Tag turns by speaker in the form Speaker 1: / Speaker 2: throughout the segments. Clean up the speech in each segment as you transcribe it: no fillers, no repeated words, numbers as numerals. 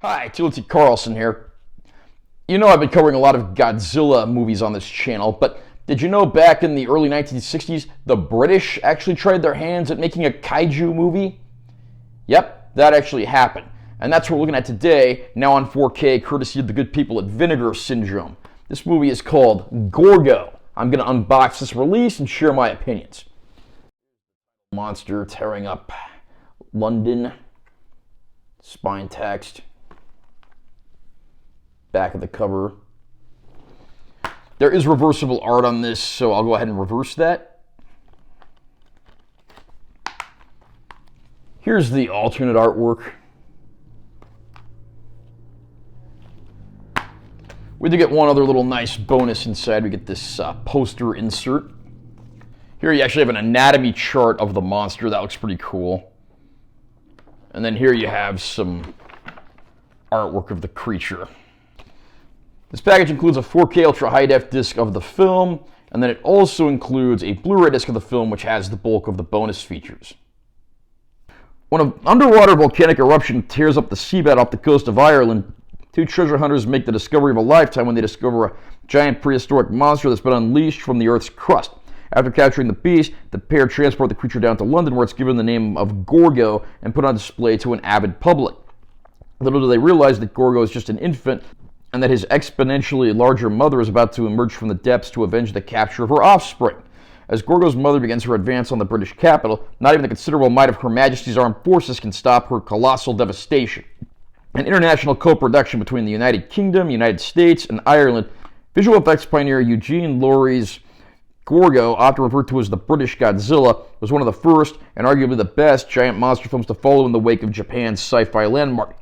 Speaker 1: Hi, Timothy Carlson here. You know I've been covering a lot of Godzilla movies on this channel, but did you know back in the early 1960s, the British actually tried their hands at making a kaiju movie? Yep, that actually happened. And that's what we're looking at today, now on 4K, courtesy of the good people at Vinegar Syndrome. This movie is called Gorgo. I'm going to unbox this release and share my opinions. Monster tearing up London. Spine text. Back of the cover. There is reversible art on this, so I'll go ahead and reverse that. Here's the alternate artwork. We do get one other little nice bonus inside. We get this poster insert. Here you actually have an anatomy chart of the monster. That looks pretty cool. And then here you have some artwork of the creature. This package includes a 4K Ultra High Def disc of the film, and then it also includes a Blu-ray disc of the film, which has the bulk of the bonus features. When an underwater volcanic eruption tears up the seabed off the coast of Ireland, two treasure hunters make the discovery of a lifetime when they discover a giant prehistoric monster that's been unleashed from the Earth's crust. After capturing the beast, the pair transport the creature down to London, where it's given the name of Gorgo and put on display to an avid public. Little do they realize that Gorgo is just an infant, and that his exponentially larger mother is about to emerge from the depths to avenge the capture of her offspring. As Gorgo's mother begins her advance on the British capital, not even the considerable might of Her Majesty's armed forces can stop her colossal devastation. An international co-production between the United Kingdom, United States, and Ireland, visual effects pioneer Eugene Laurie's Gorgo, often referred to as the British Godzilla, was one of the first and arguably the best giant monster films to follow in the wake of Japan's sci-fi landmark.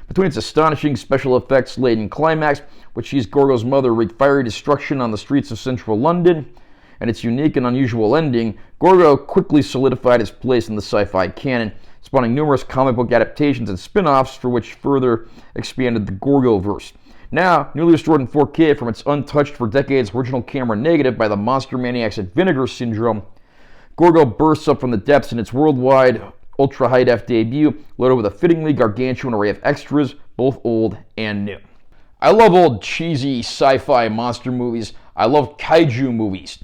Speaker 1: Between its astonishing special effects-laden climax, which sees Gorgo's mother wreak fiery destruction on the streets of central London, and its unique and unusual ending, Gorgo quickly solidified its place in the sci-fi canon, spawning numerous comic book adaptations and spin-offs for which further expanded the Gorgo-verse. Now, newly restored in 4K from its untouched for decades original camera negative by the monster maniacs at Vinegar Syndrome, Gorgo bursts up from the depths in its worldwide Ultra High Def debut, loaded with a fittingly gargantuan array of extras, both old and new. I love old cheesy sci-fi monster movies. I love kaiju movies.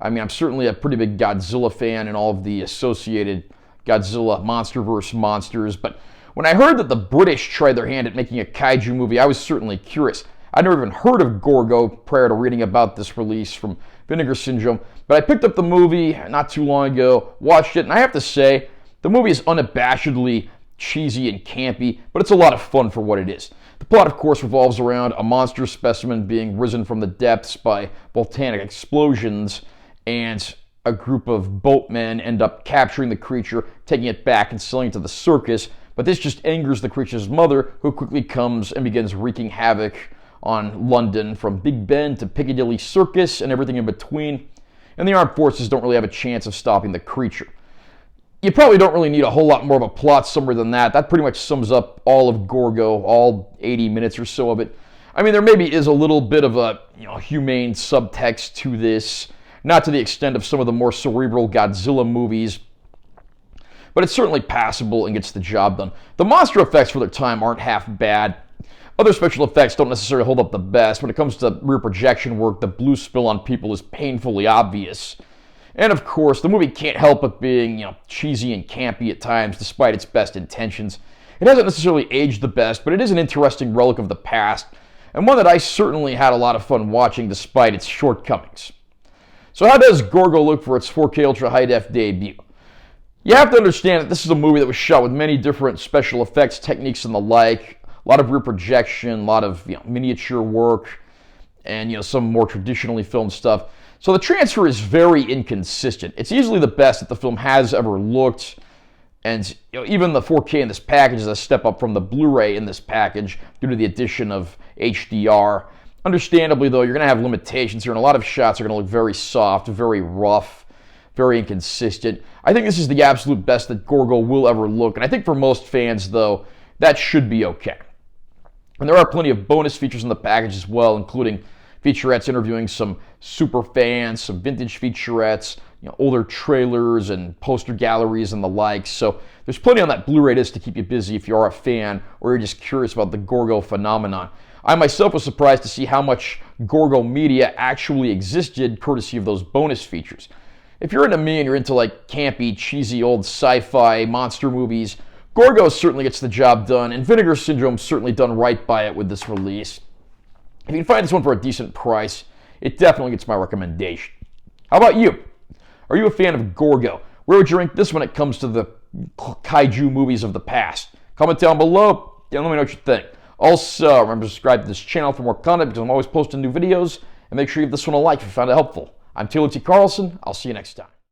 Speaker 1: I mean, I'm certainly a pretty big Godzilla fan and all of the associated Godzilla MonsterVerse monsters, but when I heard that the British tried their hand at making a kaiju movie, I was certainly curious. I'd never even heard of Gorgo prior to reading about this release from Vinegar Syndrome, but I picked up the movie not too long ago, watched it, and I have to say, the movie is unabashedly cheesy and campy, but it's a lot of fun for what it is. The plot, of course, revolves around a monster specimen being risen from the depths by volcanic explosions, and a group of boatmen end up capturing the creature, taking it back and selling it to the circus, but this just angers the creature's mother, who quickly comes and begins wreaking havoc on London, from Big Ben to Piccadilly Circus and everything in between, and the armed forces don't really have a chance of stopping the creature. You probably don't really need a whole lot more of a plot summary than that. That pretty much sums up all of Gorgo, all 80 minutes or so of it. I mean, there maybe is a little bit of a humane subtext to this, not to the extent of some of the more cerebral Godzilla movies, but it's certainly passable and gets the job done. The monster effects for their time aren't half bad. Other special effects don't necessarily hold up the best. When it comes to rear projection work, the blue spill on people is painfully obvious. And of course, the movie can't help but being, cheesy and campy at times, despite its best intentions. It hasn't necessarily aged the best, but it is an interesting relic of the past, and one that I certainly had a lot of fun watching despite its shortcomings. So how does Gorgo look for its 4K Ultra High Def debut? You have to understand that this is a movie that was shot with many different special effects techniques and the like, a lot of rear projection, a lot of miniature work, and some more traditionally filmed stuff. So the transfer is very inconsistent. It's easily the best that the film has ever looked, and even the 4K in this package is a step up from the Blu-ray in this package due to the addition of HDR. Understandably, though, you're going to have limitations here, and a lot of shots are going to look very soft, very rough, very inconsistent. I think this is the absolute best that Gorgo will ever look, and I think for most fans, though, that should be okay. And there are plenty of bonus features in the package as well, including featurettes interviewing some super fans, some vintage featurettes, older trailers and poster galleries and the like. So there's plenty on that Blu-ray disc to keep you busy if you are a fan or you're just curious about the Gorgo phenomenon. I myself was surprised to see how much Gorgo media actually existed courtesy of those bonus features. If you're into me and you're into like campy, cheesy old sci-fi monster movies, Gorgo certainly gets the job done, and Vinegar Syndrome's certainly done right by it with this release. If you can find this one for a decent price, it definitely gets my recommendation. How about you? Are you a fan of Gorgo? Where would you rank this when it comes to the kaiju movies of the past? Comment down below and let me know what you think. Also, remember to subscribe to this channel for more content because I'm always posting new videos, and make sure you give this one a like if you found it helpful. I'm Taylor T. Carlson. I'll see you next time.